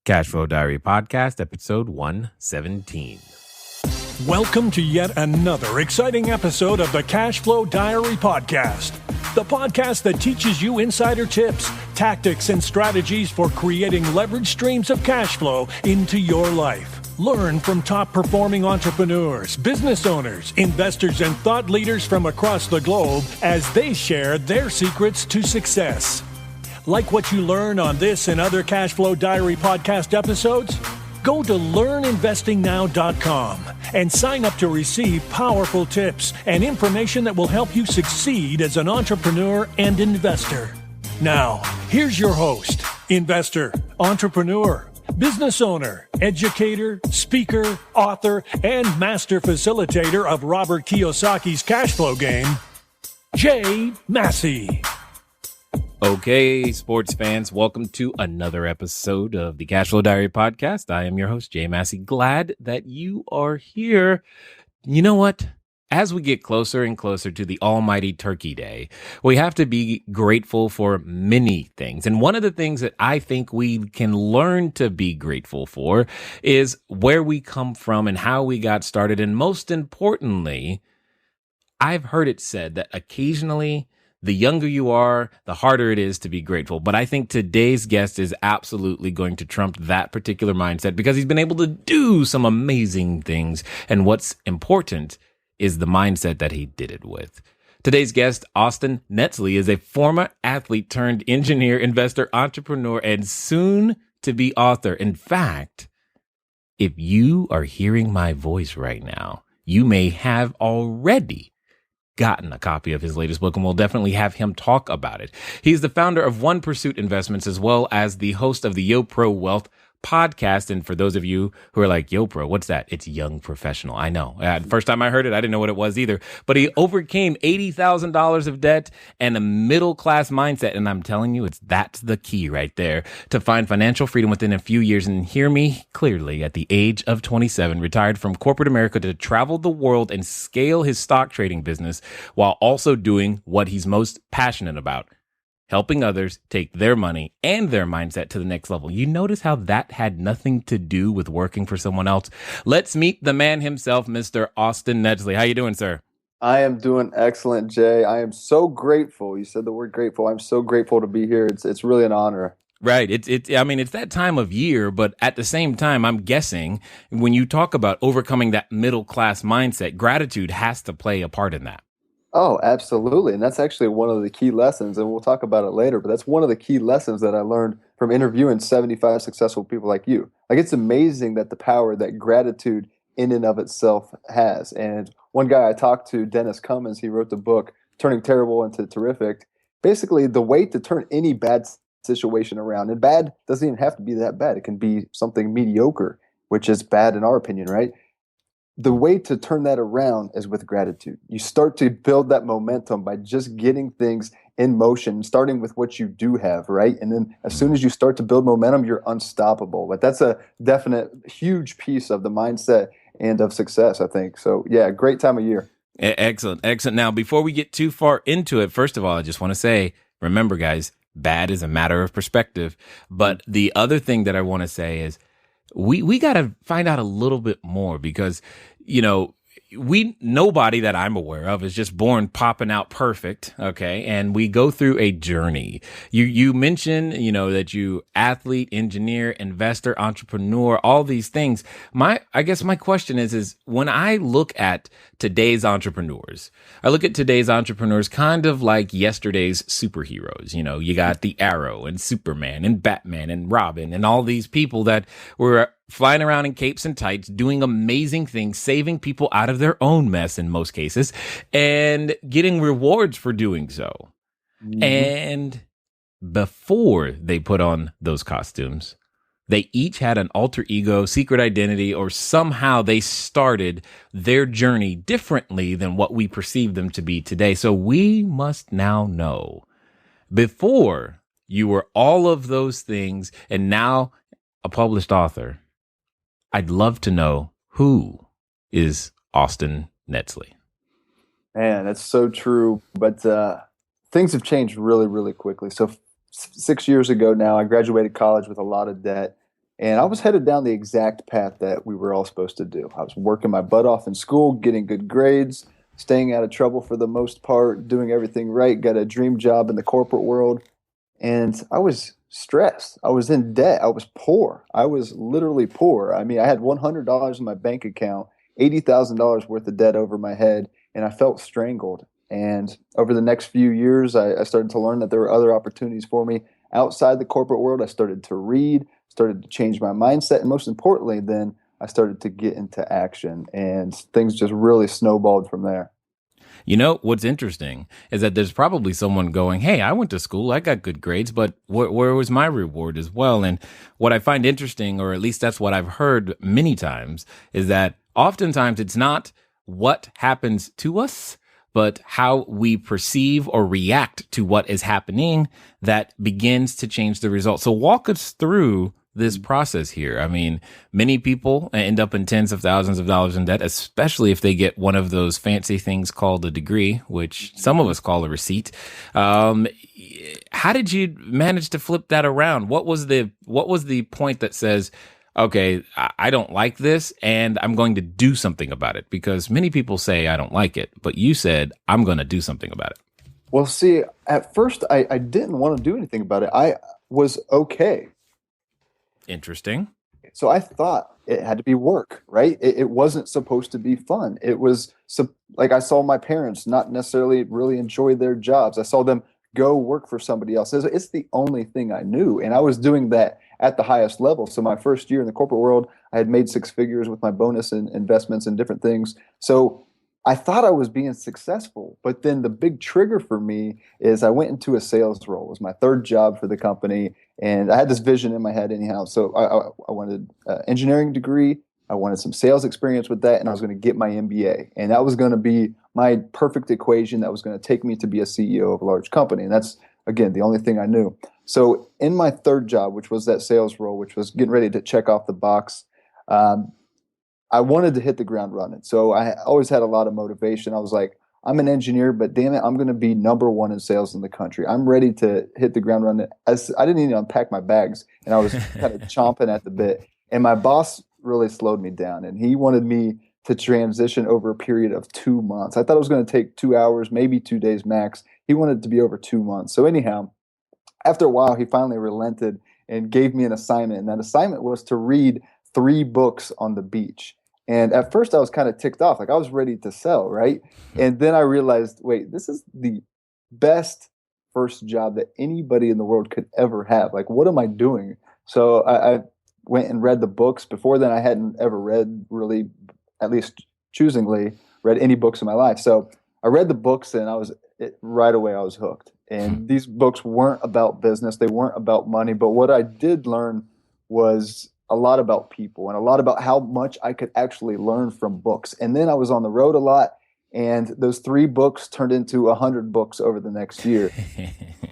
Cashflow Diary Podcast, episode 117. Welcome to yet another exciting episode of the Cashflow Diary Podcast, the podcast that teaches you insider tips, tactics, and strategies for creating leverage streams of cash flow into your life. Learn from top-performing entrepreneurs, business owners, investors, and thought leaders from across the globe as they share their secrets to success. Like what you learn on this and other Cashflow Diary podcast episodes? Go to learninvestingnow.com and sign up to receive powerful tips and information that will help you succeed as an entrepreneur and investor. Now, here's your host, investor, entrepreneur, business owner, educator, speaker, author, and master facilitator of Robert Kiyosaki's cash flow game, Jay Massey. Okay, sports fans, welcome to another episode of the Cashflow Diary Podcast. I am your host, Jay Massey. Glad that you are here. You know what? As we get closer and closer to the almighty Turkey Day, we have to be grateful for many things. And one of the things that I think we can learn to be grateful for is where we come from and how we got started. And most importantly, I've heard it said that occasionally the younger you are, the harder it is to be grateful. But I think today's guest is absolutely going to trump that particular mindset because he's been able to do some amazing things. And what's important is the mindset that he did it with. Today's guest, Austin Netzley, is a former athlete turned engineer, investor, entrepreneur, and soon to be author. In fact, if you are hearing my voice right now, you may have already gotten a copy of his latest book, and we'll definitely have him talk about it. He's the founder of One Pursuit Investments, as well as the host of the YoPro Wealth podcast. And for those of you who are like, YoPro, what's that? It's young professional. I know. First time I heard it, I didn't know what it was either. But he overcame $80,000 of debt and a middle-class mindset. And I'm telling you, that's the key right there to find financial freedom within a few years. And hear me clearly, at the age of 27, retired from corporate America to travel the world and scale his stock trading business while also doing what he's most passionate about: helping others take their money and their mindset to the next level. You notice how that had nothing to do with working for someone else? Let's meet the man himself, Mr. Austin Netzley. How you doing, sir? I am doing excellent, Jay. I am so grateful. You said the word grateful. I'm so grateful to be here. It's really an honor. Right. I mean, it's that time of year, but at the same time, I'm guessing when you talk about overcoming that middle class mindset, gratitude has to play a part in that. Oh, absolutely. And that's actually one of the key lessons, and we'll talk about it later, but that's one of the key lessons that I learned from interviewing 75 successful people like you. Like, it's amazing that the power that gratitude in and of itself has. And one guy I talked to, Dennis Cummins, he wrote the book, Turning Terrible into Terrific. Basically, the way to turn any bad situation around, and bad doesn't even have to be that bad. It can be something mediocre, which is bad in our opinion, right? The way to turn that around is with gratitude. You start to build that momentum by just getting things in motion, starting with what you do have, right? And then as soon as you start to build momentum, you're unstoppable. But that's a definite huge piece of the mindset and of success, I think. So yeah, great time of year. Excellent. Excellent. Now, before we get too far into it, first of all, I just want to say, remember, guys, bad is a matter of perspective. But the other thing that I want to say is, we got to find out a little bit more because, you know, nobody that I'm aware of is just born popping out perfect. Okay. And we go through a journey. You mentioned, you know, that you athlete, engineer, investor, entrepreneur, all these things. I guess my question is when I look at today's entrepreneurs, kind of like yesterday's superheroes. You know, you got the Arrow and Superman and Batman and Robin and all these people that were flying around in capes and tights, doing amazing things, saving people out of their own mess in most cases, and getting rewards for doing so. Mm-hmm. And before they put on those costumes, they each had an alter ego, secret identity, or somehow they started their journey differently than what we perceive them to be today. So we must now know, before you were all of those things and now a published author, I'd love to know, who is Austin Netzley? Man, that's so true. But things have changed really, really quickly. So 6 years ago now, I graduated college with a lot of debt. And I was headed down the exact path that we were all supposed to do. I was working my butt off in school, getting good grades, staying out of trouble for the most part, doing everything right, got a dream job in the corporate world. And I was stressed. I was in debt. I was poor. I was literally poor. I mean, I had $100 in my bank account, $80,000 worth of debt over my head, and I felt strangled. And over the next few years, I started to learn that there were other opportunities for me outside the corporate world. I started to read, started to change my mindset, and most importantly, then I started to get into action, and things just really snowballed from there. You know, what's interesting is that there's probably someone going, hey, I went to school, I got good grades, but where was my reward as well? And what I find interesting, or at least that's what I've heard many times, is that oftentimes it's not what happens to us, but how we perceive or react to what is happening that begins to change the result. So walk us through this process here. I mean, many people end up in tens of thousands of dollars in debt, especially if they get one of those fancy things called a degree, which some of us call a receipt. How did you manage to flip that around? What was the point that says, okay, I don't like this and I'm going to do something about it? Because many people say, I don't like it, but you said, I'm going to do something about it. Well, see, at first I didn't want to do anything about it. I was okay. Interesting. So I thought it had to be work, right? It wasn't supposed to be fun. It was like I saw my parents not necessarily really enjoy their jobs. I saw them go work for somebody else. It's the only thing I knew. And I was doing that at the highest level. So my first year in the corporate world, I had made six figures with my bonus and investments and different things. So I thought I was being successful, but then the big trigger for me is I went into a sales role. It was my third job for the company, and I had this vision in my head anyhow. So I wanted an engineering degree. I wanted some sales experience with that, and I was going to get my MBA. And that was going to be my perfect equation that was going to take me to be a CEO of a large company. And that's, again, the only thing I knew. So in my third job, which was that sales role, which was getting ready to check off the box, I wanted to hit the ground running. So I always had a lot of motivation. I was like, I'm an engineer, but damn it, I'm going to be number one in sales in the country. I'm ready to hit the ground running. I didn't even unpack my bags, and I was kind of chomping at the bit. And my boss really slowed me down, and he wanted me to transition over a period of 2 months. I thought it was going to take 2 hours, maybe 2 days max. He wanted it to be over 2 months. So anyhow, after a while, he finally relented and gave me an assignment. And that assignment was to read 3 books on the beach. And at first I was kind of ticked off, like I was ready to sell, right? And then I realized, wait, this is the best first job that anybody in the world could ever have. Like, what am I doing? So I went and read the books. Before then, I hadn't ever read really, at least choosingly, read any books in my life. So I read the books and right away I was hooked. And these books weren't about business. They weren't about money. But what I did learn was a lot about people and a lot about how much I could actually learn from books. And then I was on the road a lot, and those 3 books turned into 100 books over the next year.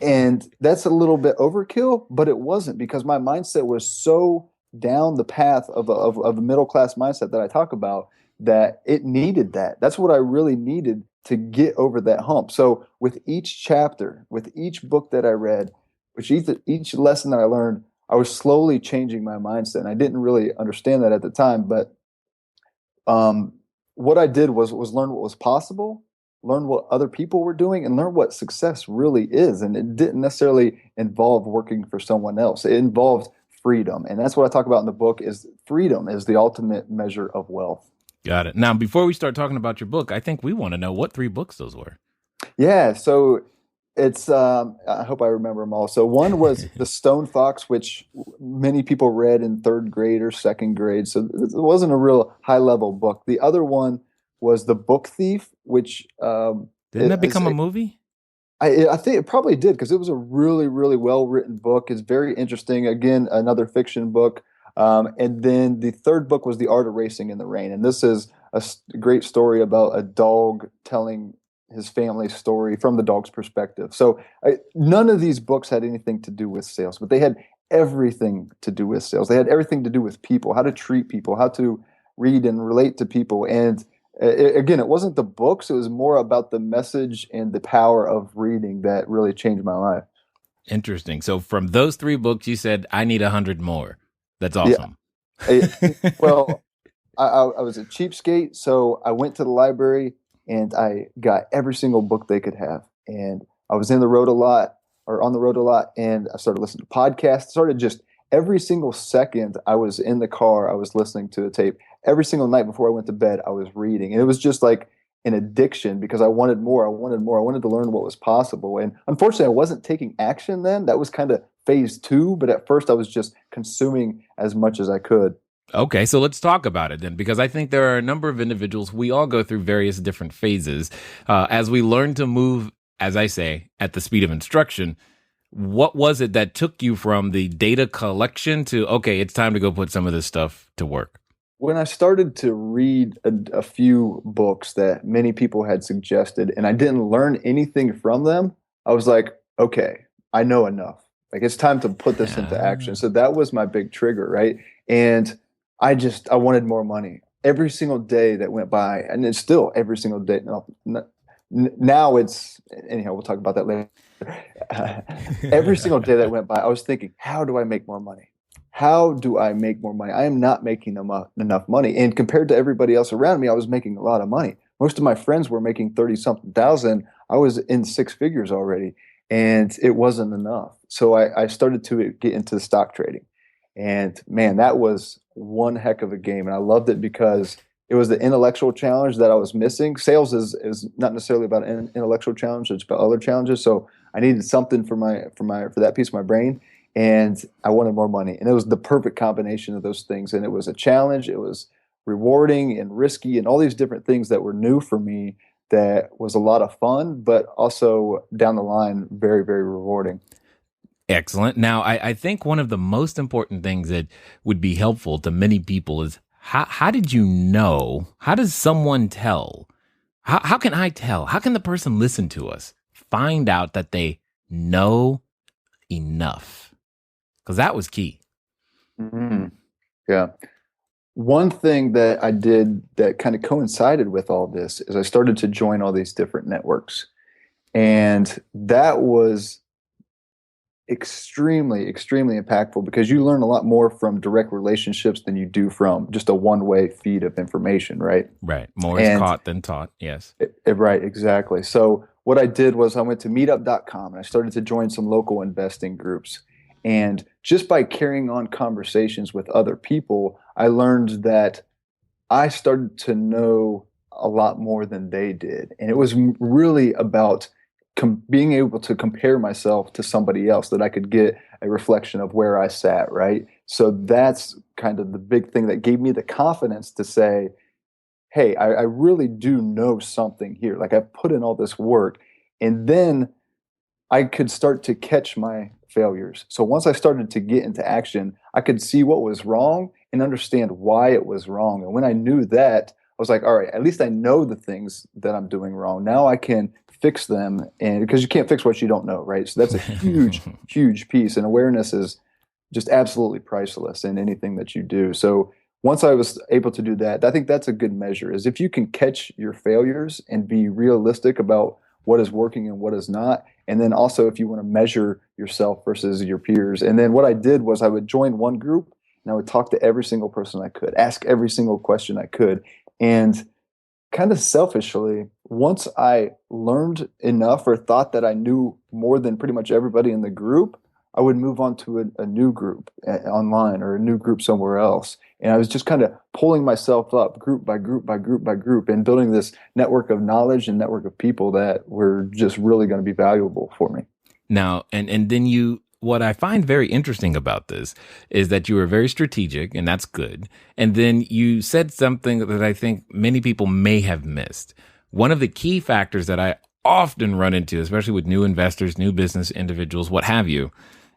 And that's a little bit overkill, but it wasn't, because my mindset was so down the path of a middle-class mindset that I talk about, that it needed that. That's what I really needed to get over that hump. So with each chapter, with each book that I read, with each lesson that I learned, I was slowly changing my mindset. And I didn't really understand that at the time, but what I did was learn what was possible, learn what other people were doing, and learn what success really is. And it didn't necessarily involve working for someone else. It involved freedom. And that's what I talk about in the book, is freedom is the ultimate measure of wealth. Got it. Now, before we start talking about your book, I think we want to know what 3 books those were. Yeah, so it's I hope I remember them all. So one was The Stone Fox, which many people read in 3rd grade or 2nd grade. So it wasn't a real high level book. The other one was The Book Thief, which didn't that become a movie? I think it probably did, because it was a really, really well written book. It's very interesting. Again, another fiction book. And then the 3rd book was The Art of Racing in the Rain. And this is a great story about a dog telling his family's story from the dog's perspective. So none of these books had anything to do with sales, but they had everything to do with sales. They had everything to do with people, how to treat people, how to read and relate to people. And again, it wasn't the books. It was more about the message and the power of reading that really changed my life. Interesting. So from those 3 books, you said, I need 100 more. That's awesome. Well, I was a cheapskate, so I went to the library and I got every single book they could have. And I was on the road a lot, and I started listening to podcasts. Started just every single second I was in the car, I was listening to a tape. Every single night before I went to bed, I was reading, and it was just like an addiction because I wanted more. I wanted more. I wanted to learn what was possible. And unfortunately, I wasn't taking action then. That was kind of phase two. But at first, I was just consuming as much as I could. Okay, so let's talk about it then, because I think there are a number of individuals. We all go through various different phases as we learn to move, as I say, at the speed of instruction. What was it that took you from the data collection to, okay, it's time to go put some of this stuff to work? When I started to read a few books that many people had suggested, and I didn't learn anything from them, I was like, okay, I know enough. Like, it's time to put this into action. So that was my big trigger, right? And I wanted more money every single day that went by, and it's still every single day. Now it's, anyhow, we'll talk about that later. Every single day that went by, I was thinking, how do I make more money? How do I make more money? I am not making enough money. And compared to everybody else around me, I was making a lot of money. Most of my friends were making 30-something thousand. I was in six figures already, and it wasn't enough. So I started to get into stock trading. And man, that was one heck of a game. And I loved it because it was the intellectual challenge that I was missing. Sales is not necessarily about an intellectual challenge, it's about other challenges. So I needed something for that piece of my brain, and I wanted more money. And it was the perfect combination of those things. And it was a challenge, it was rewarding and risky and all these different things that were new for me that was a lot of fun, but also down the line, very, very rewarding. Excellent. Now, I think one of the most important things that would be helpful to many people is how did you know? How does someone tell? How can I tell? How can the person listen to us find out that they know enough? Because that was key. Mm-hmm. Yeah. One thing that I did that kind of coincided with all this is I started to join all these different networks. And that was extremely, extremely impactful because you learn a lot more from direct relationships than you do from just a one-way feed of information, right? Right. More is caught than taught. Yes. Right, exactly. So what I did was I went to meetup.com and I started to join some local investing groups. And just by carrying on conversations with other people, I learned that I started to know a lot more than they did. And it was really about being able to compare myself to somebody else, that I could get a reflection of where I sat, right? So that's kind of the big thing that gave me the confidence to say, hey, I really do know something here. Like, I put in all this work, and then I could start to catch my failures. So once I started to get into action, I could see what was wrong and understand why it was wrong. And when I knew that, I was like, all right, at least I know the things that I'm doing wrong. Now I can fix them, and because you can't fix what you don't know, right? So that's a huge, huge piece. And awareness is just absolutely priceless in anything that you do. So once I was able to do that, I think that's a good measure, is if you can catch your failures and be realistic about what is working and what is not. And then also if you want to measure yourself versus your peers. And then what I did was I would join one group and I would talk to every single person I could, ask every single question I could. And kind of selfishly, once I learned enough or thought that I knew more than pretty much everybody in the group, I would move on to a new group online or a new group somewhere else. And I was just kind of pulling myself up group by group by group by group and building this network of knowledge and network of people that were just really going to be valuable for me. Now, and then what I find very interesting about this is that you were very strategic, and that's good. And then you said something that I think many people may have missed. One of the key factors that I often run into, especially with new investors, new business individuals, what have you,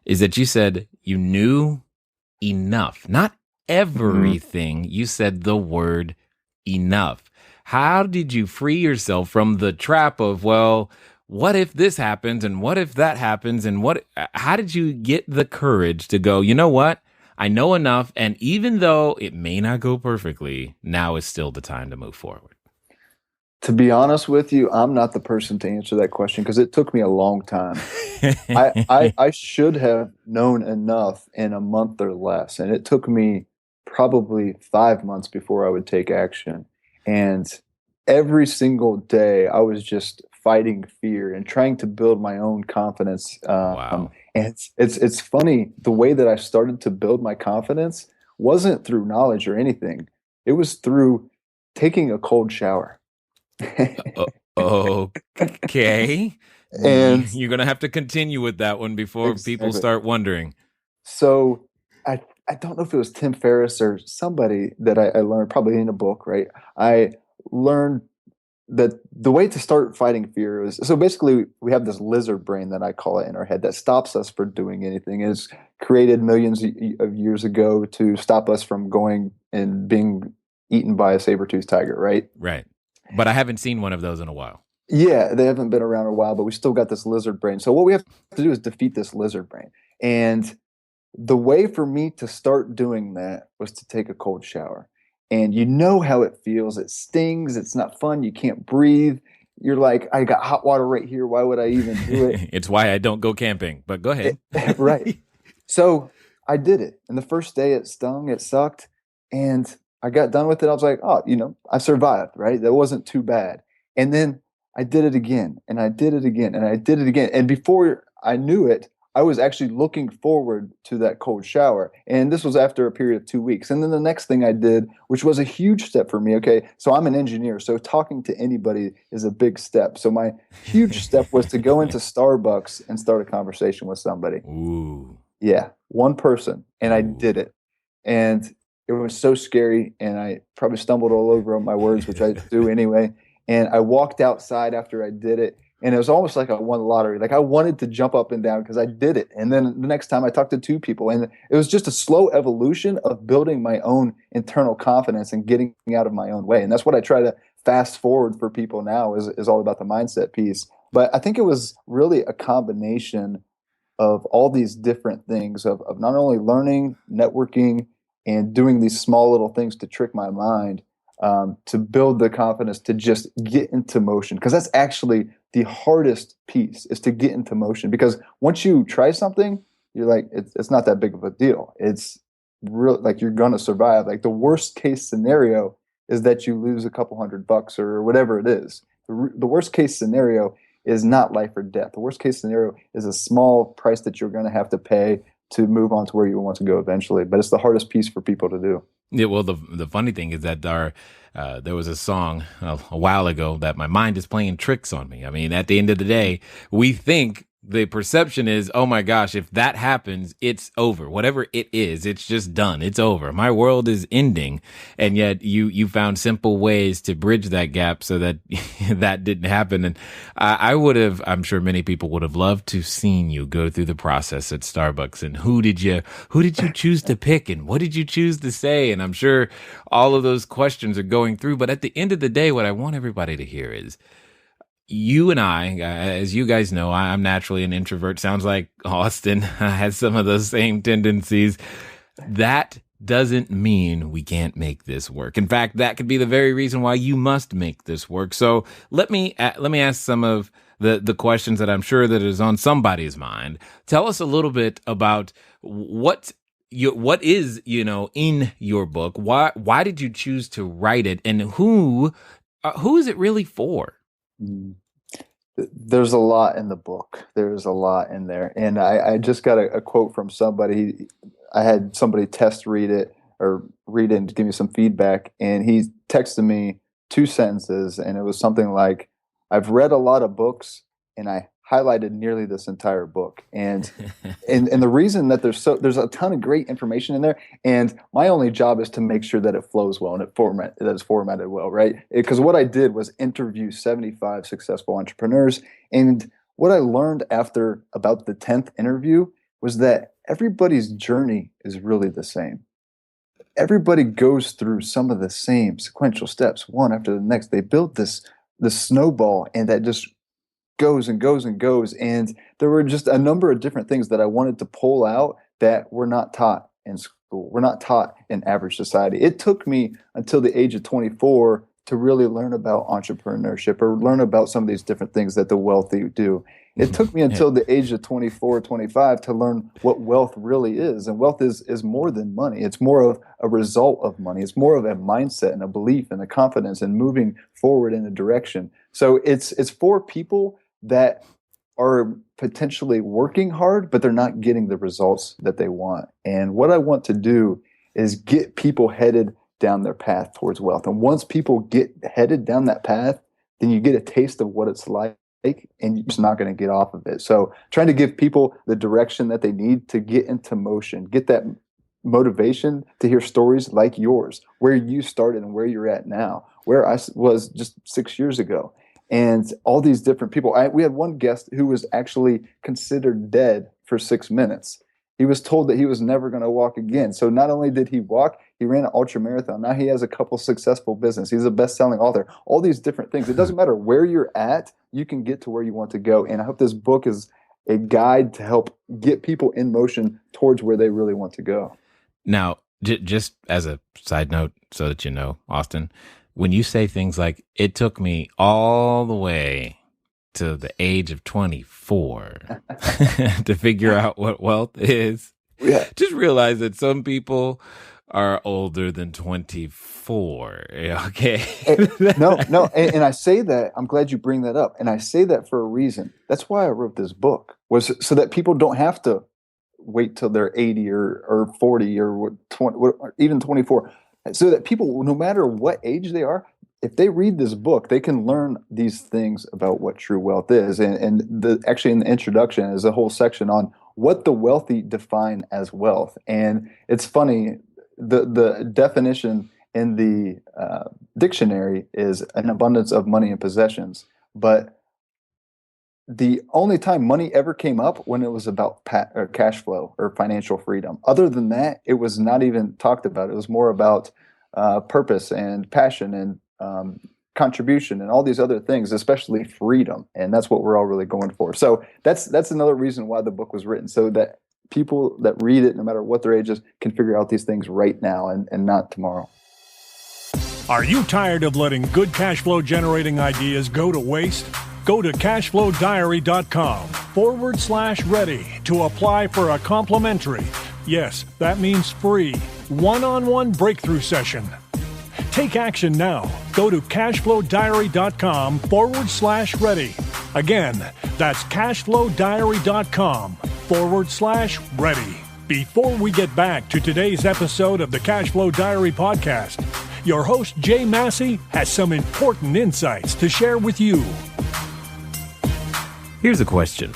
is that you said you knew enough, not everything. Mm-hmm. You said the word enough. How did you free yourself from the trap of, well, what if this happens and what if that happens and how did you get the courage to go, you know what? I know enough. And even though it may not go perfectly, now is still the time to move forward. To be honest with you, I'm not the person to answer that question because it took me a long time. I should have known enough in a month or less, and it took me probably 5 months before I would take action. And every single day, I was just fighting fear and trying to build my own confidence. Wow. And it's funny, the way that I started to build my confidence wasn't through knowledge or anything. It was through taking a cold shower. Okay. And You're going to have to continue with that one before people exactly. start wondering. So I don't know if it was Tim Ferriss or somebody that I learned, probably in a book, right? I learned that the way to start fighting fear is, so basically we have this lizard brain that I call it in our head that stops us from doing anything. It's created millions of years ago to stop us from going and being eaten by a saber-toothed tiger, right? Right. But I haven't seen one of those in a while. Yeah, they haven't been around a while, but we still got this lizard brain. So what we have to do is defeat this lizard brain. And the way for me to start doing that was to take a cold shower. And you know how it feels. It stings. It's not fun. You can't breathe. You're like, I got hot water right here. Why would I even do it? It's why I don't go camping, but go ahead. Right. So I did it. And the first day it stung, it sucked. And I got done with it. I was like, oh, I survived, right? That wasn't too bad. And then I did it again, and I did it again, and I did it again. And before I knew it, I was actually looking forward to that cold shower. And this was after a period of 2 weeks. And then the next thing I did, which was a huge step for me, okay, so I'm an engineer, so talking to anybody is a big step. So my huge step was to go into Starbucks and start a conversation with somebody. Ooh. Yeah, one person. And I Ooh. did it. And it was so scary. And I probably stumbled all over my words, which I do anyway. And I walked outside after I did it. And it was almost like I won the lottery. Like I wanted to jump up and down because I did it. And then the next time I talked to two people, and it was just a slow evolution of building my own internal confidence and getting out of my own way. And that's what I try to fast forward for people now is all about the mindset piece. But I think it was really a combination of all these different things of not only learning, networking, and doing these small little things to trick my mind, to build the confidence to just get into motion. Because that's actually the hardest piece, is to get into motion. Because once you try something, you're like, it's not that big of a deal. It's real, like you're going to survive. Like the worst case scenario is that you lose a couple $100 or whatever it is. The worst case scenario is not life or death. The worst case scenario is a small price that you're going to have to pay to move on to where you want to go eventually. But it's the hardest piece for people to do. Yeah, well, the funny thing is that there was a song a while ago that my mind is playing tricks on me. I mean, at the end of the day, we think the perception is, oh my gosh, if that happens, it's over. Whatever it is, it's just done. It's over. My world is ending. And yet you found simple ways to bridge that gap so that that didn't happen. And I'm sure many people would have loved to seen you go through the process at Starbucks. And who did you choose to pick? And what did you choose to say? And I'm sure all of those questions are going through. But at the end of the day, what I want everybody to hear is, you and I, as you guys know, I'm naturally an introvert. Sounds like Austin has some of those same tendencies. That doesn't mean we can't make this work. In fact, that could be the very reason why you must make this work. So let me ask some of the questions that I'm sure that is on somebody's mind. Tell us a little bit about what is in your book. Why did you choose to write it, and who is it really for? There's a lot in the book. There's a lot in there. And I just got a quote from somebody. I had somebody test read it and give me some feedback. And he texted me 2 sentences. And it was something like, I've read a lot of books and I highlighted nearly this entire book. And the reason that there's a ton of great information in there, and my only job is to make sure that it flows well and that it's formatted well, right? Because what I did was interview 75 successful entrepreneurs, and what I learned after about the 10th interview was that everybody's journey is really the same. Everybody goes through some of the same sequential steps, one after the next. They build this snowball, and that just goes and goes and goes. And there were just a number of different things that I wanted to pull out that were not taught in school. We're not taught in average society. It took me until the age of 24 to really learn about entrepreneurship or learn about some of these different things that the wealthy do. It took me until the age of 24, 25 to learn what wealth really is. And wealth is more than money. It's more of a result of money. It's more of a mindset and a belief and a confidence and moving forward in a direction. So it's for people that are potentially working hard, but they're not getting the results that they want. And what I want to do is get people headed down their path towards wealth. And once people get headed down that path, then you get a taste of what it's like, and you're just not going to get off of it. So trying to give people the direction that they need to get into motion, get that motivation to hear stories like yours, where you started and where you're at now, where I was just 6 years ago. And all these different people. We had one guest who was actually considered dead for 6 minutes. He was told that he was never going to walk again. So not only did he walk, he ran an ultra marathon. Now he has a couple successful business. He's a best-selling author. All these different things. It doesn't matter where you're at, you can get to where you want to go. And I hope this book is a guide to help get people in motion towards where they really want to go. Now, just as a side note, so that you know, Austin, when you say things like, it took me all the way to the age of 24 to figure out what wealth is, just realize that some people are older than 24. Okay. No. And I say that, I'm glad you bring that up. And I say that for a reason. That's why I wrote this book, was so that people don't have to wait till they're 80 or 40 or 20, or even 24. So that people, no matter what age they are, if they read this book, they can learn these things about what true wealth is. And actually in the introduction is a whole section on what the wealthy define as wealth. And it's funny, the definition in the dictionary is an abundance of money and possessions. But the only time money ever came up when it was about cash flow or financial freedom. Other than that, it was not even talked about. It was more about purpose and passion and contribution and all these other things, especially freedom. And that's what we're all really going for. So that's another reason why the book was written, so that people that read it, no matter what their age is, can figure out these things right now and not tomorrow. Are you tired of letting good cash flow generating ideas go to waste? Go to cashflowdiary.com/ready to apply for a complimentary, yes, that means free, one-on-one breakthrough session. Take action now. Go to cashflowdiary.com/ready. Again, that's cashflowdiary.com/ready. Before we get back to today's episode of the Cashflow Diary podcast, your host Jay Massey has some important insights to share with you. Here's a question.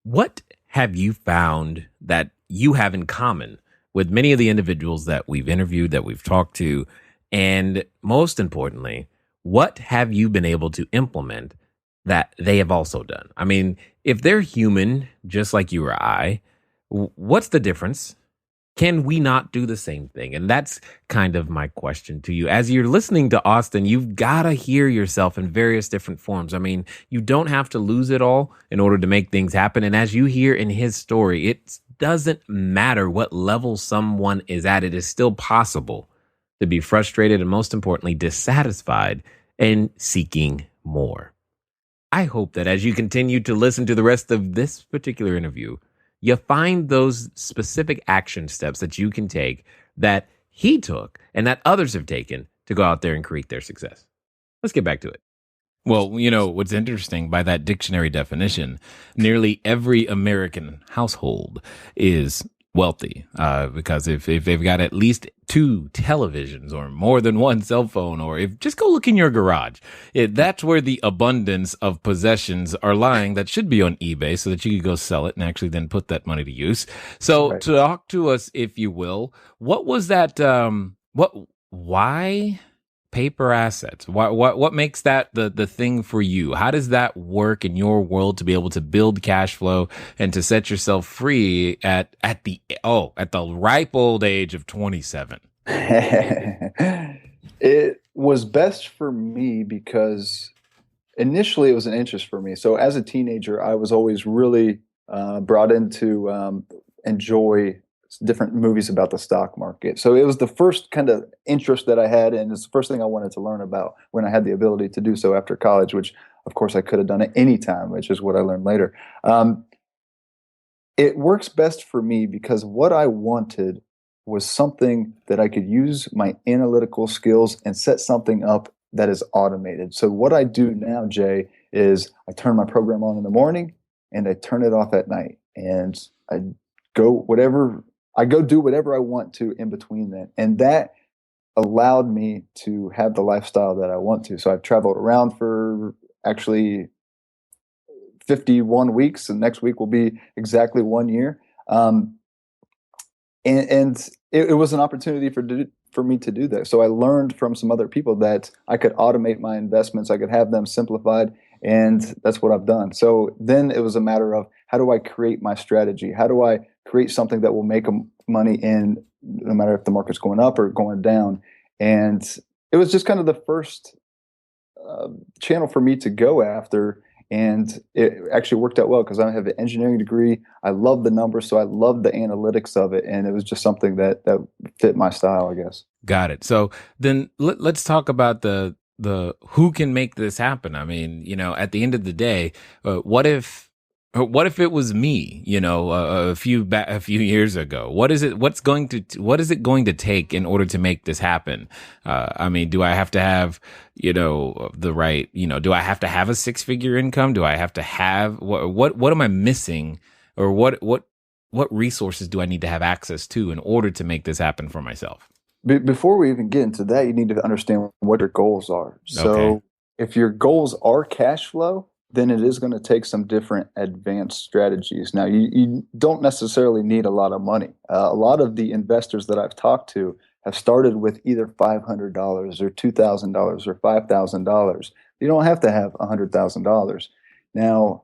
What have you found that you have in common with many of the individuals that we've interviewed, that we've talked to? And most importantly, what have you been able to implement that they have also done? I mean, if they're human, just like you or I, what's the difference? Can we not do the same thing? And that's kind of my question to you. As you're listening to Austin, you've got to hear yourself in various different forms. I mean, you don't have to lose it all in order to make things happen. And as you hear in his story, it doesn't matter what level someone is at. It is still possible to be frustrated and, most importantly, dissatisfied and seeking more. I hope that as you continue to listen to the rest of this particular interview, you find those specific action steps that you can take that he took and that others have taken to go out there and create their success. Let's get back to it. Well, you know, what's interesting, by that dictionary definition, nearly every American household is wealthy, because if they've got at least 2 televisions or more than one cell phone, or if just go look in your garage, that's where the abundance of possessions are lying that should be on eBay, so that you could go sell it and actually then put that money to use. So right. Talk to us, if you will. What was that? Why paper assets? What makes that the thing for you? How does that work in your world to be able to build cash flow and to set yourself free at the ripe old age of 27? It was best for me because initially it was an interest for me. So as a teenager, I was always really brought into enjoy different movies about the stock market. So it was the first kind of interest that I had, and it's the first thing I wanted to learn about when I had the ability to do so after college, which of course I could have done at any time, which is what I learned later. It works best for me because what I wanted was something that I could use my analytical skills and set something up that is automated. So what I do now, Jay, is I turn my program on in the morning and I turn it off at night. And I go do whatever I want to in between that. And that allowed me to have the lifestyle that I want to. So I've traveled around for actually 51 weeks, and next week will be exactly 1 year. And it was an opportunity for me to do that. So I learned from some other people that I could automate my investments, I could have them simplified, and that's what I've done. So then it was a matter of, how do I create my strategy? How do I create something that will make money in no matter if the market's going up or going down? And it was just kind of the first channel for me to go after. And it actually worked out well because I have an engineering degree. I love the numbers, so I love the analytics of it. And it was just something that fit my style, I guess. Got it. So then let's talk about the who can make this happen. I mean, at the end of the day, what if it was me, a few years ago? What is it going to take in order to make this happen? I mean, do I have to have, the right, do I have to have a 6-figure income? Do I have to have, what am I missing, or what resources do I need to have access to in order to make this happen for myself? Before we even get into that, you need to understand what your goals are. So if your goals are cash flow, then it is going to take some different advanced strategies. Now, you don't necessarily need a lot of money. A lot of the investors that I've talked to have started with either $500 or $2,000 or $5,000. You don't have to have $100,000. Now,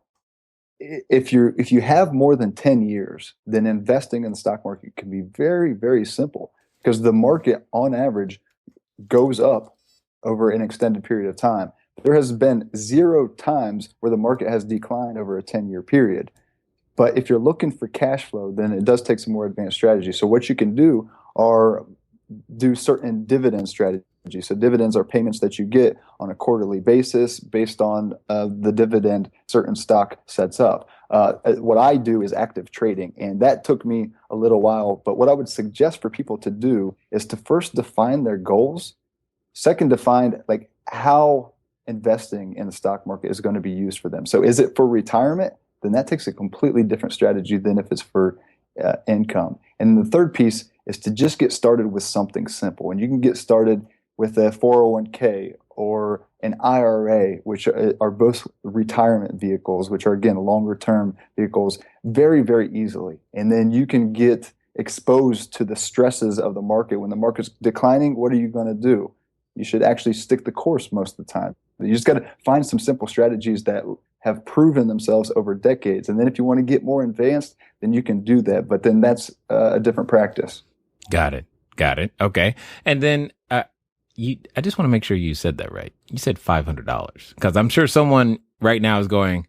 if you have more than 10 years, then investing in the stock market can be very, very simple, because the market on average goes up over an extended period of time. There has been 0 times where the market has declined over a 10-year period. But if you're looking for cash flow, then it does take some more advanced strategy. So what you can do are do certain dividend strategies. So dividends are payments that you get on a quarterly basis based on the dividend certain stock sets up. What I do is active trading, and that took me a little while. But what I would suggest for people to do is to first define their goals. Second, define like how investing in the stock market is going to be used for them. So is it for retirement? Then that takes a completely different strategy than if it's for income. And the third piece is to just get started with something simple. And you can get started with a 401k or an IRA, which are both retirement vehicles, which are, again, longer term vehicles, very, very easily. And then you can get exposed to the stresses of the market. When the market's declining, what are you going to do? You should actually stick the course most of the time. You just got to find some simple strategies that have proven themselves over decades. And then if you want to get more advanced, then you can do that. But then that's a different practice. Got it. Okay. And then I just want to make sure you said that right. You said $500, because I'm sure someone right now is going,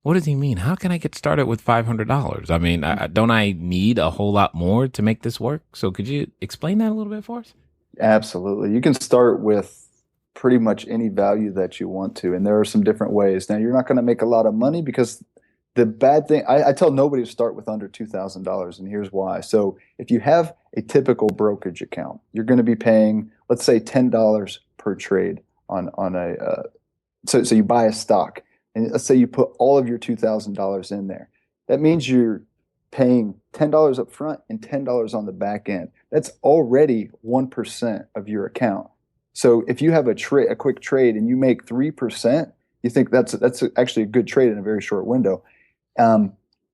what does he mean? How can I get started with $500? I mean, don't I need a whole lot more to make this work? So could you explain that a little bit for us? Absolutely. You can start with pretty much any value that you want to. And there are some different ways. Now, you're not going to make a lot of money, because the bad thing, I tell nobody to start with under $2,000. And here's why. So if you have a typical brokerage account, you're going to be paying, let's say, $10 per trade on a, so you buy a stock, and let's say you put all of your $2,000 in there. That means you're paying $10 up front and $10 on the back end. That's already 1% of your account. So if you have a quick trade and you make 3%, you think that's actually a good trade in a very short window.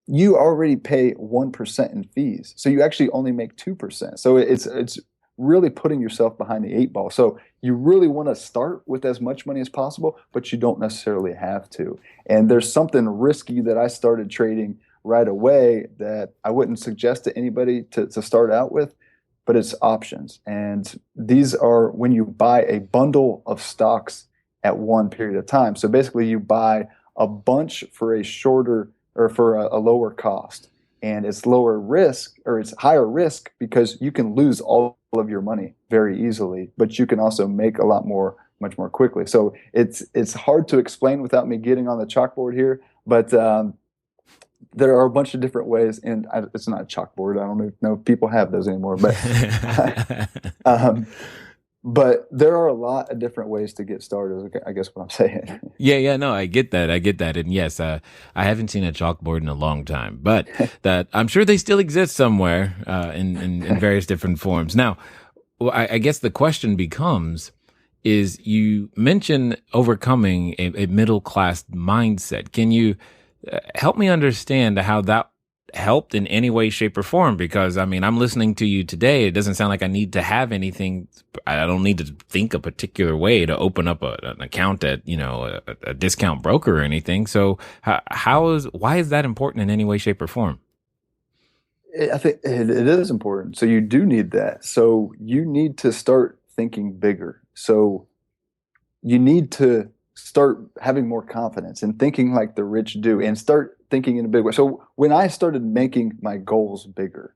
You already pay 1% in fees, so you actually only make 2%. So it's really putting yourself behind the 8 ball. So you really want to start with as much money as possible, but you don't necessarily have to. And there's something risky that I started trading right away that I wouldn't suggest to anybody to start out with, but it's options. And these are when you buy a bundle of stocks at one period of time. So basically you buy a bunch for a shorter or for a lower cost. and it's lower risk, or it's higher risk, because you can lose all of your money very easily, but you can also make a lot more, much more quickly. So it's hard to explain without me getting on the chalkboard here, but there are a bunch of different ways, and it's not a chalkboard. I don't know if people have those anymore, but but there are a lot of different ways to get started, I guess what I'm saying. Yeah, no, I get that. And yes, I haven't seen a chalkboard in a long time, but that I'm sure they still exist somewhere in various different forms. Now, I guess the question becomes, is you mentioned overcoming a middle-class mindset. Can you help me understand how that helped in any way, shape, or form? Because, I mean, I'm listening to you today. It doesn't sound like I need to have anything. I don't need to think a particular way to open up an account at, a discount broker or anything. So why is that important in any way, shape, or form? I think it is important. So you do need that. So you need to start thinking bigger. So you need to start having more confidence and thinking like the rich do, and start thinking in a big way. So when I started making my goals bigger,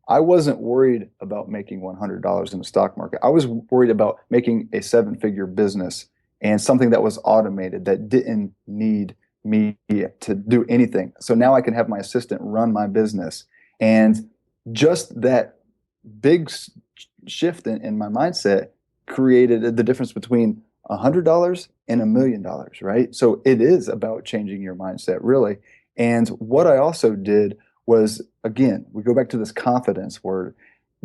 I wasn't worried about making $100 in the stock market. I was worried about making a 7-figure business, and something that was automated, that didn't need me to do anything. So now I can have my assistant run my business. And just that big shift in my mindset created the difference between $100 and $1 million, right? So it is about changing your mindset, really. And what I also did was, again, we go back to this confidence word,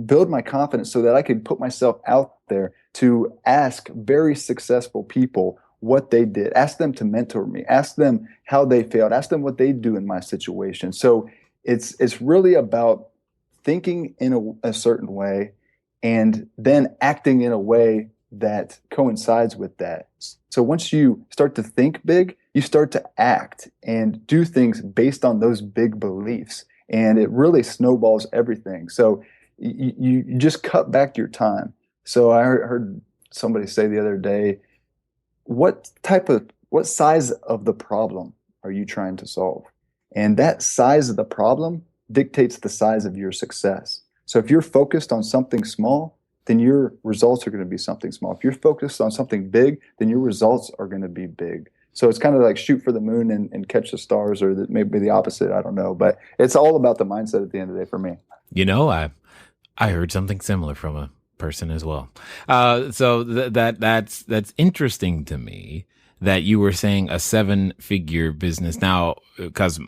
build my confidence so that I could put myself out there to ask very successful people what they did, ask them to mentor me, ask them how they failed, ask them what they do in my situation. So it's really about thinking in a certain way, and then acting in a way that coincides with that. So once you start to think big, you start to act and do things based on those big beliefs, and it really snowballs everything. So you just cut back your time. So I heard somebody say the other day, what size of the problem are you trying to solve? And that size of the problem dictates the size of your success. So if you're focused on something small, then your results are going to be something small. If you're focused on something big, then your results are going to be big. So it's kind of like shoot for the moon and catch the stars, or maybe the opposite. I don't know. But it's all about the mindset at the end of the day for me. I heard something similar from a person as well. So that's interesting to me that you were saying a 7-figure business. Now, because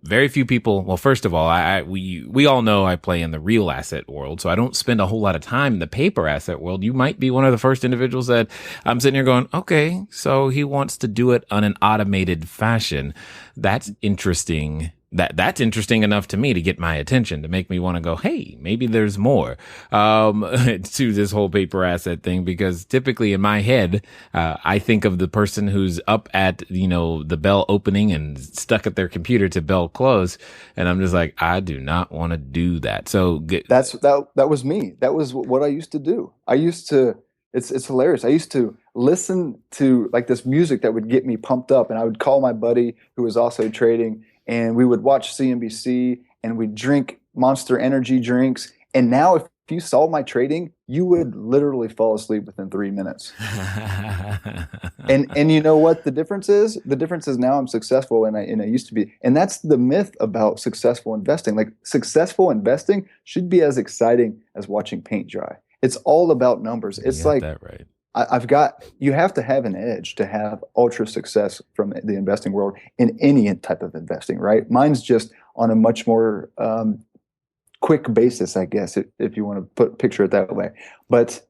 very few people. Well, first of all, we all know I play in the real asset world, so I don't spend a whole lot of time in the paper asset world. You might be one of the first individuals that I'm sitting here going, okay, so he wants to do it on an automated fashion. That's interesting. That's interesting enough to me to get my attention, to make me want to go, hey, maybe there's more to this whole paper asset thing. Because typically in my head, I think of the person who's up at, the bell opening and stuck at their computer to bell close. And I'm just like, I do not want to do that. So that was me. That was what I used to do. It's hilarious. I used to listen to like this music that would get me pumped up, and I would call my buddy who was also trading, and we would watch CNBC, and we'd drink Monster energy drinks. And now if you saw my trading, you would literally fall asleep within 3 minutes. And you know what the difference is? The difference is now I'm successful, and I used to be. And that's the myth about successful investing. Like, successful investing should be as exciting as watching paint dry. It's all about numbers. It's like that right. You have to have an edge to have ultra success from the investing world in any type of investing, right? Mine's just on a much more quick basis, I guess, if you want to picture it that way. But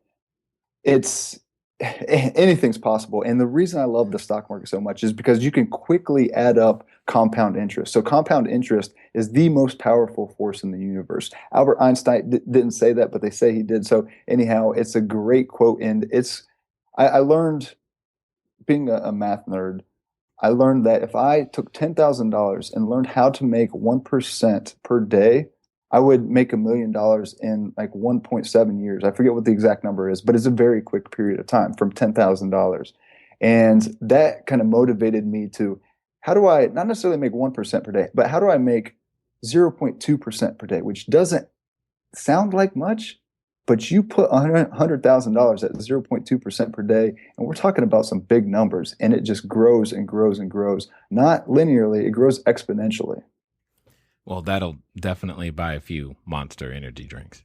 anything's possible. And the reason I love the stock market so much is because you can quickly add up compound interest. So compound interest is the most powerful force in the universe. Albert Einstein didn't say that, but they say he did. So anyhow, it's a great quote. And I learned, being a math nerd, I learned that if I took $10,000 and learned how to make 1% per day, I would make $1 million in like 1.7 years. I forget what the exact number is, but it's a very quick period of time from $10,000. And that kind of motivated me to, how do I not necessarily make 1% per day, but how do I make 0.2% per day, which doesn't sound like much, but you put $100,000 at 0.2% per day, and we're talking about some big numbers, and it just grows and grows and grows. Not linearly, it grows exponentially. Well, that'll definitely buy a few Monster energy drinks.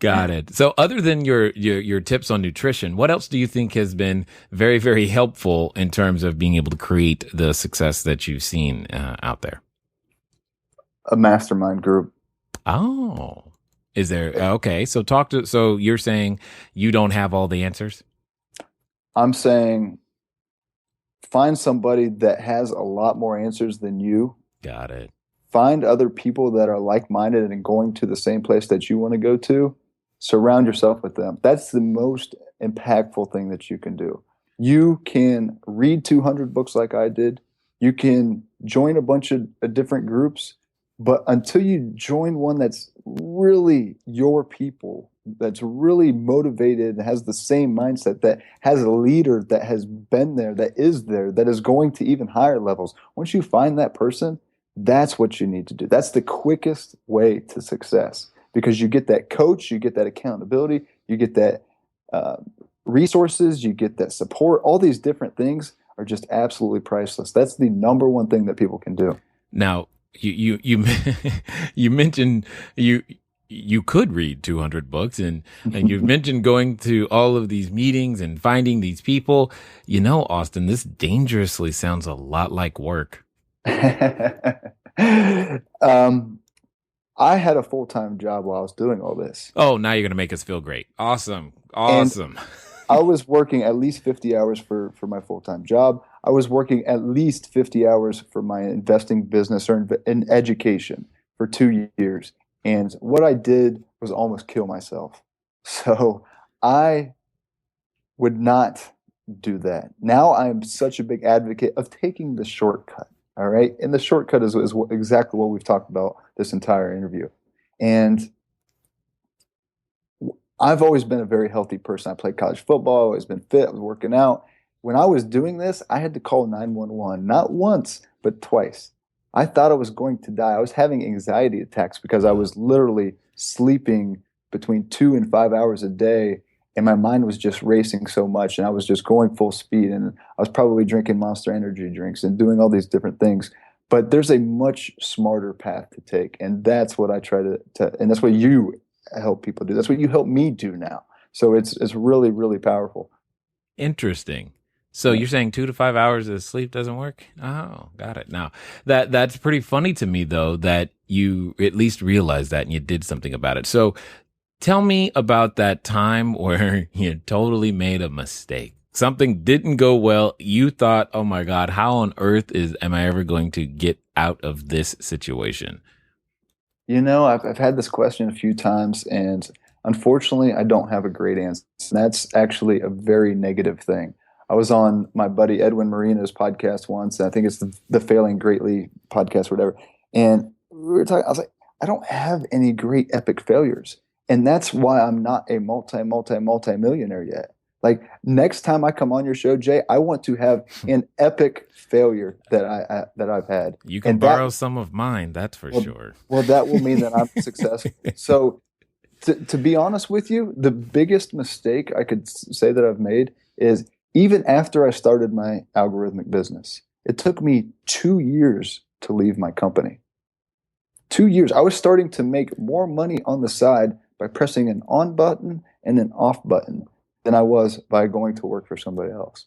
Got it. So other than your tips on nutrition, what else do you think has been very, very helpful in terms of being able to create the success that you've seen out there? A mastermind group. Oh, is there? Okay. So you're saying you don't have all the answers? I'm saying find somebody that has a lot more answers than you. Got it. Find other people that are like-minded and going to the same place that you want to go to. Surround yourself with them. That's the most impactful thing that you can do. You can read 200 books like I did. You can join a bunch of different groups, but until you join one that's really your people, that's really motivated and has the same mindset, that has a leader that has been there, that is going to even higher levels. Once you find that person, that's what you need to do. That's the quickest way to success, because you get that coach, you get that accountability, you get that resources, you get that support. All these different things are just absolutely priceless. That's the number one thing that people can do. Now, you you mentioned you could read 200 books, and you've mentioned going to all of these meetings and finding these people. You know, Austin, this dangerously sounds a lot like work. I had a full-time job while I was doing all this. Oh, now you're going to make us feel great. Awesome. And I was working at least 50 hours for my full-time job. I was working at least 50 hours for my investing business or in education for 2 years. And what I did was almost kill myself. So I would not do that. Now I'm such a big advocate of taking the shortcut. All right. And the shortcut is exactly what we've talked about this entire interview. And I've always been a very healthy person. I played college football, always been fit, I was working out. When I was doing this, I had to call 911, not once, but twice. I thought I was going to die. I was having anxiety attacks because I was literally sleeping between 2 and 5 hours a day, and my mind was just racing so much, and I was just going full speed, and I was probably drinking Monster energy drinks and doing all these different things. But there's a much smarter path to take, and that's what I try to and that's what you help people do. That's what you help me do now. So it's really, really powerful. Interesting. So you're saying 2 to 5 hours of sleep doesn't work? Oh, got it. Now that's pretty funny to me, though, that you at least realized that and you did something about it. So tell me about that time where you totally made a mistake. Something didn't go well. You thought, oh my God, how on earth am I ever going to get out of this situation? You know, I've had this question a few times, and unfortunately, I don't have a great answer. That's actually a very negative thing. I was on my buddy Edwin Marino's podcast once, and I think it's the Failing Greatly podcast or whatever. And we were talking, I was like, I don't have any great epic failures. And that's why I'm not a multi-millionaire yet. Like, next time I come on your show, Jay, I want to have an epic failure that I've had. You can borrow some of mine, that's for sure. Well, that will mean that I'm successful. So to be honest with you, the biggest mistake I could say that I've made is even after I started my algorithmic business, it took me 2 years to leave my company. 2 years. I was starting to make more money on the side by pressing an on button and an off button than I was by going to work for somebody else.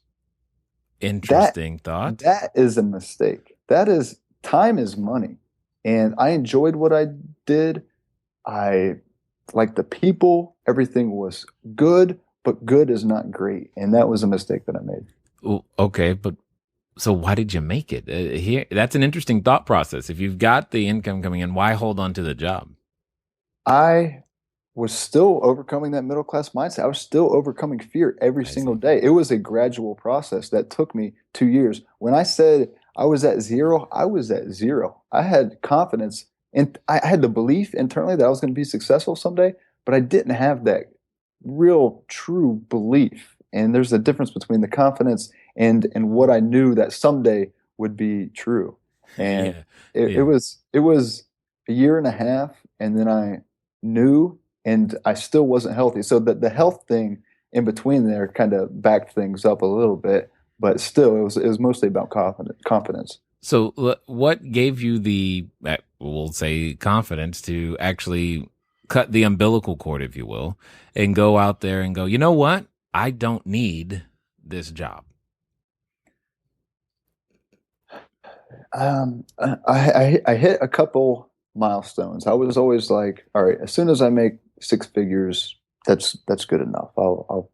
Interesting thought. That is a mistake. Time is money. And I enjoyed what I did. I liked the people. Everything was good, but good is not great. And that was a mistake that I made. Ooh, okay, but so why did you make it? That's an interesting thought process. If you've got the income coming in, why hold on to the job? I was still overcoming that middle-class mindset. I was still overcoming fear every single day. It was a gradual process that took me 2 years. When I said I was at zero, I was at zero. I had confidence, and I had the belief internally that I was going to be successful someday, but I didn't have that real, true belief. And there's a difference between the confidence and what I knew that someday would be true. And Yeah. it Yeah. was a year and a half, and then I knew, and I still wasn't healthy. So the health thing in between there kind of backed things up a little bit, but still it was mostly about confidence. So, what gave you the, we'll say, confidence to actually cut the umbilical cord, if you will, and go out there and go, you know what? I don't need this job. I hit a couple milestones. I was always like, all right, as soon as I make six figures, that's good enough. I'll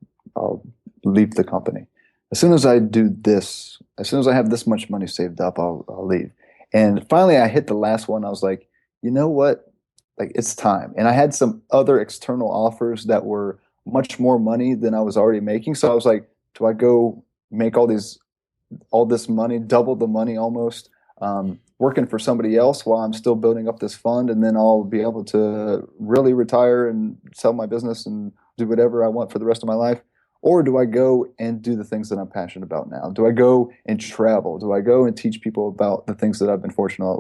leave the company. As soon as I do this, as soon as I have this much money saved up, I'll leave. And finally, I hit the last one. I was like, you know what? Like it's time. And I had some other external offers that were much more money than I was already making. So I was like, do I go make all this money, double the money almost, working for somebody else while I'm still building up this fund, and then I'll be able to really retire and sell my business and do whatever I want for the rest of my life? Or do I go and do the things that I'm passionate about now? Do I go and travel? Do I go and teach people about the things that I've been fortunate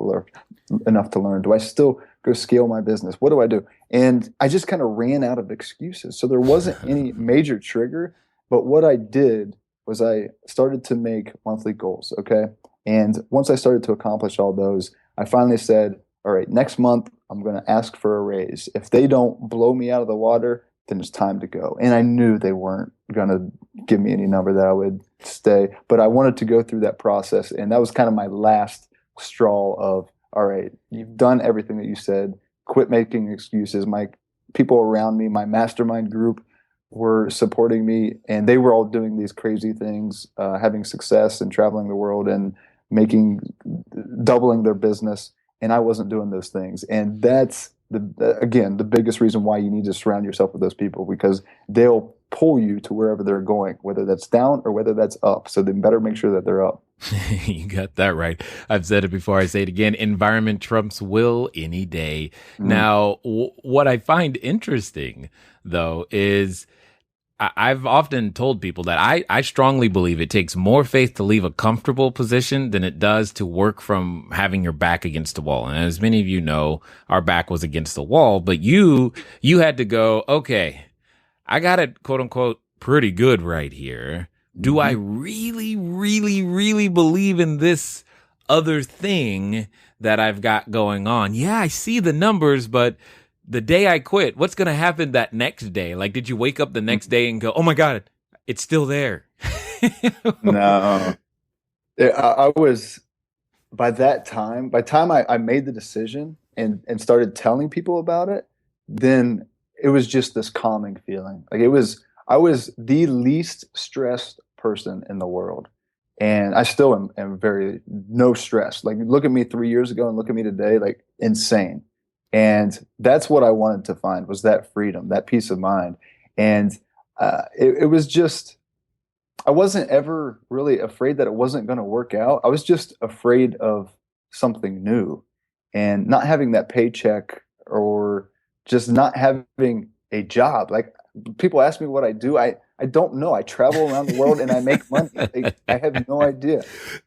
enough to learn? Do I still go scale my business? What do I do? And I just kind of ran out of excuses. So there wasn't any major trigger, but what I did was I started to make monthly goals. Okay. And once I started to accomplish all those, I finally said, all right, next month, I'm going to ask for a raise. If they don't blow me out of the water, then it's time to go. And I knew they weren't going to give me any number that I would stay, but I wanted to go through that process. And that was kind of my last straw of, all right, you've done everything that you said, quit making excuses. My people around me, my mastermind group, were supporting me, and they were all doing these crazy things, having success and traveling the world and doubling their business. And I wasn't doing those things. And that's again, the biggest reason why you need to surround yourself with those people, because they'll pull you to wherever they're going, whether that's down or whether that's up. So then better make sure that they're up. You got that right. I've said it before. I say it again. Environment trumps will any day. Now, what I find interesting, though, is I've often told people that I strongly believe it takes more faith to leave a comfortable position than it does to work from having your back against the wall. And as many of you know, our back was against the wall, but you had to go, okay, I got it, quote unquote, pretty good right here. Do I really, really, really believe in this other thing that I've got going on? Yeah, I see the numbers, but the day I quit, what's going to happen that next day? Like, did you wake up the next day and go, oh my God, it's still there? No. I was, by the time I made the decision and started telling people about it, then it was just this calming feeling. Like I was the least stressed person in the world. And I still am very no stress. Like look at me 3 years ago and look at me today, like insane. And that's what I wanted to find, was that freedom, that peace of mind. And it was just, I wasn't ever really afraid that it wasn't going to work out. I was just afraid of something new and not having that paycheck, or just not having a job. Like people ask me what I do. I don't know. I travel around the world and I make money. I have no idea.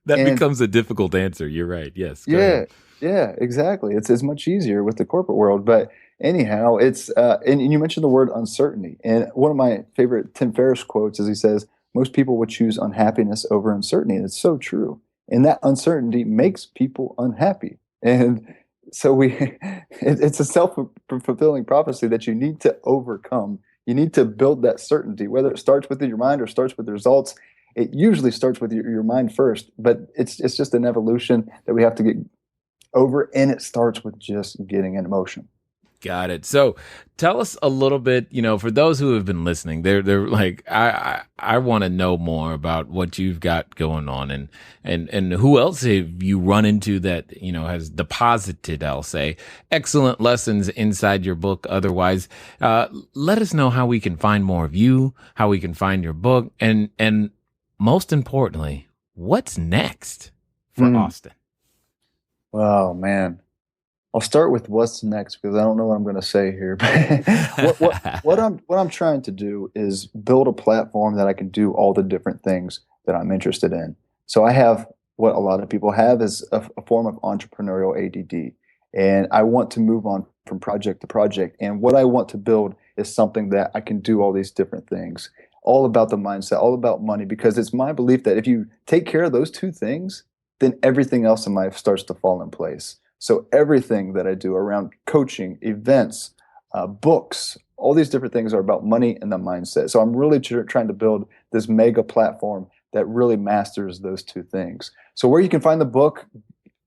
That becomes a difficult answer. You're right. Yes. Yeah. Yeah, exactly. It's much easier with the corporate world. But anyhow, it's and you mentioned the word uncertainty. And one of my favorite Tim Ferriss quotes is he says, most people would choose unhappiness over uncertainty. And it's so true. And that uncertainty makes people unhappy. And so it's a self-fulfilling prophecy that you need to overcome. You need to build that certainty, whether it starts with your mind or starts with the results. It usually starts with your mind first, but it's just an evolution that we have to get over, and it starts with just getting in motion. Got it. So tell us a little bit, for those who have been listening, they're like, I want to know more about what you've got going on, and who else have you run into that, has deposited, I'll say, excellent lessons inside your book. Otherwise, let us know how we can find more of you, how we can find your book, and most importantly, what's next for Austin? Oh man, I'll start with what's next because I don't know what I'm going to say here. what I'm trying to do is build a platform that I can do all the different things that I'm interested in. So I have what a lot of people have is a form of entrepreneurial ADD. And I want to move on from project to project. And what I want to build is something that I can do all these different things, all about the mindset, all about money, because it's my belief that if you take care of those two things, then everything else in life starts to fall in place. So everything that I do around coaching, events, books, all these different things are about money and the mindset. So I'm really trying to build this mega platform that really masters those two things. So where you can find the book,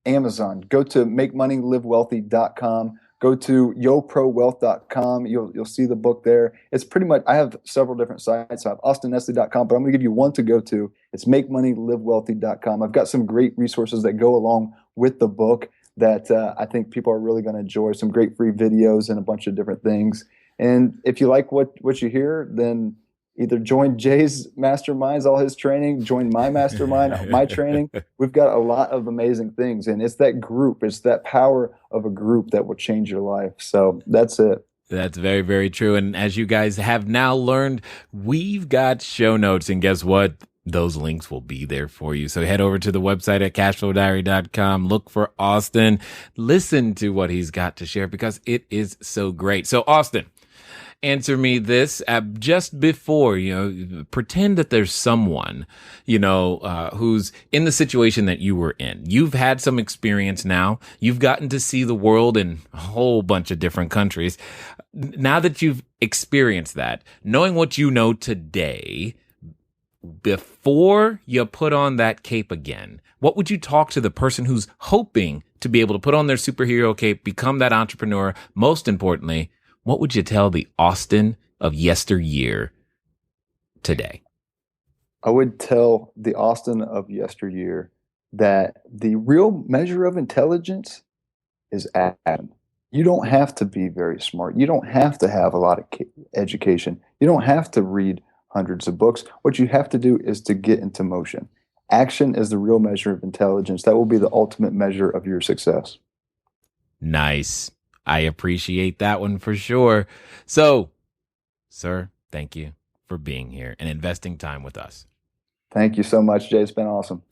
Amazon. Go to makemoneylivewealthy.com. Go to yoprowealth.com. You'll see the book there. It's pretty much, I have several different sites. I have austinnetzley.com, but I'm going to give you one to go to. It's makemoneylivewealthy.com. I've got some great resources that go along with the book that I think people are really going to enjoy. Some great free videos and a bunch of different things. And if you like what you hear, then either join Jay's masterminds, all his training, join my mastermind, my training. We've got a lot of amazing things. And it's that group, it's that power of a group that will change your life. So that's it. That's very, very true. And as you guys have now learned, we've got show notes. And guess what? Those links will be there for you. So head over to the website at cashflowdiary.com. Look for Austin. Listen to what he's got to share because it is so great. So Austin, answer me this just before, pretend that there's someone, who's in the situation that you were in. You've had some experience now. You've gotten to see the world in a whole bunch of different countries. Now that you've experienced that, knowing what you know today, before you put on that cape again, what would you talk to the person who's hoping to be able to put on their superhero cape, become that entrepreneur? Most importantly, what would you tell the Austin of yesteryear today? I would tell the Austin of yesteryear that the real measure of intelligence is action. You don't have to be very smart. You don't have to have a lot of education. You don't have to read hundreds of books. What you have to do is to get into motion. Action is the real measure of intelligence. That will be the ultimate measure of your success. Nice. I appreciate that one for sure. So, sir, thank you for being here and investing time with us. Thank you so much, Jay. It's been awesome.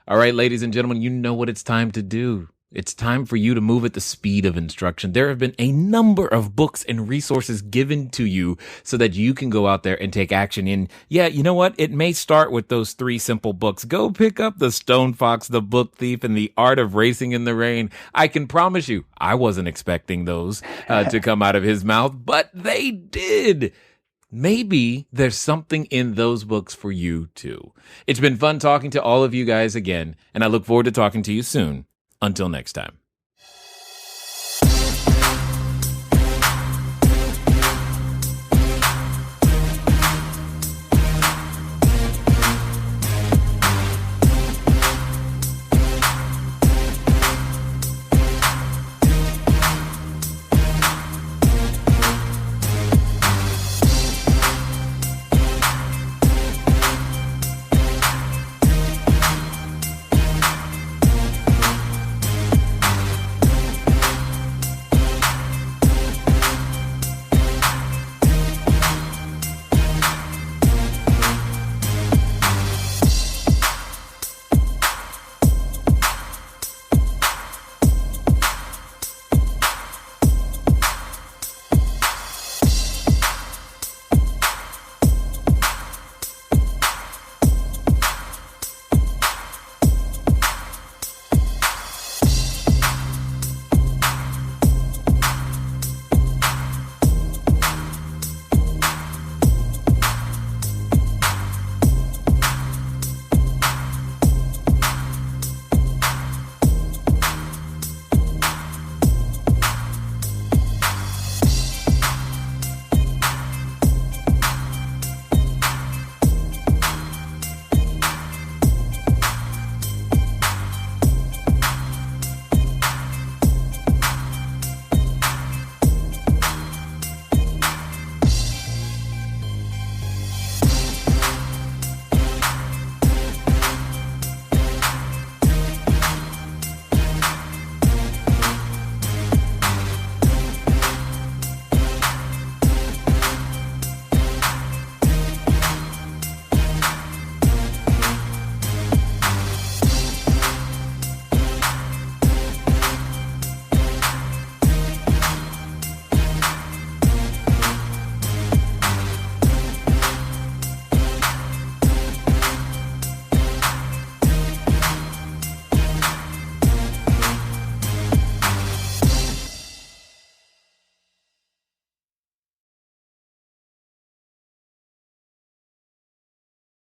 All right, ladies and gentlemen, you know what it's time to do. It's time for you to move at the speed of instruction. There have been a number of books and resources given to you so that you can go out there and take action in. Yeah, you know what? It may start with those 3 simple books. Go pick up The Stone Fox, The Book Thief, and The Art of Racing in the Rain. I can promise you, I wasn't expecting those to come out of his mouth, but they did. Maybe there's something in those books for you too. It's been fun talking to all of you guys again, and I look forward to talking to you soon. Until next time.